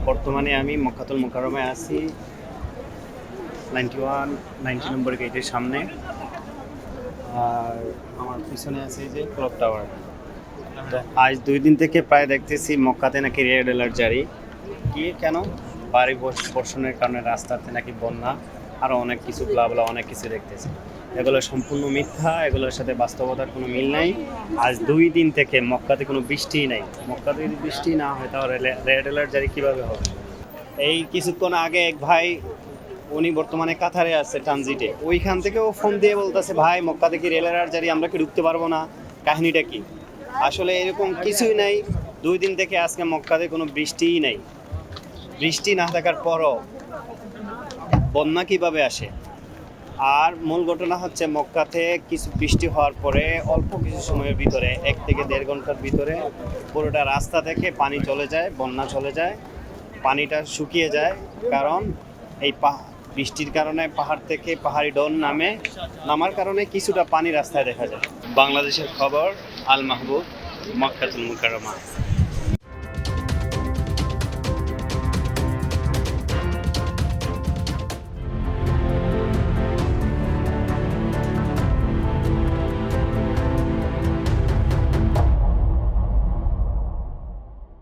বর্তমানে আমি মক্কাতুল মুকাররমায় আছি 90 নম্বর গেটের সামনে। আর আমার পিছনে আছে এই যে ক্লক টাওয়ার। তো আজ 2 দিন থেকে প্রায় দেখতেছি মক্কাতে নাকি রেড অ্যালার্ট জারি। কি কেন? বাড়ি বর্ষণের কারণে রাস্তাতে নাকি বন্যা, আরও অনেক কিছু ব্লা অনেক কিছু দেখতেছি। এগুলো সম্পূর্ণ মিথ্যা, এগুলোর সাথে বাস্তবতার কোনো মিল নাই। আজ 2 দিন থেকে মক্কাতে কোনো বৃষ্টিই নাই। মক্কাতে যদি বৃষ্টি না হয় তাহলে রেড অ্যালার্ট জারি কীভাবে হবে? এই কিছুক্ষণ আগে এক ভাই, উনি বর্তমানে কাতারে আছে ট্রানজিটে, ওইখান থেকেও ফোন দিয়ে বলতেছে ভাই মক্কা থেকে রেল অ্যালার্ট জারি, আমরা কি ঢুকতে পারবো না? কাহিনীটা কি? আসলে এরকম কিছুই নাই। 2 দিন থেকে আজকে মক্কাতে কোনো বৃষ্টিই নাই। বৃষ্টি না থাকার পরও বন্যা কিভাবে আসে? আর মূল ঘটনা হচ্ছে মক্কাতে কিছু বৃষ্টি হওয়ার পরে অল্প কিছু সময়ের ভিতরে 1 থেকে 1.5 ঘন্টার ভিতরে পুরোটা রাস্তা থেকে পানি চলে যায়, বন্যা চলে যায়, পানিটা শুকিয়ে যায়। কারণ এই বৃষ্টির কারণে পাহাড় থেকে পাহাড়ি ঢল নামার কারণে কিছুটা পানি রাস্তায় দেখা যায়। বাংলাদেশের খবর, আল মাহবুব, মক্কাতুল মুকাররমা।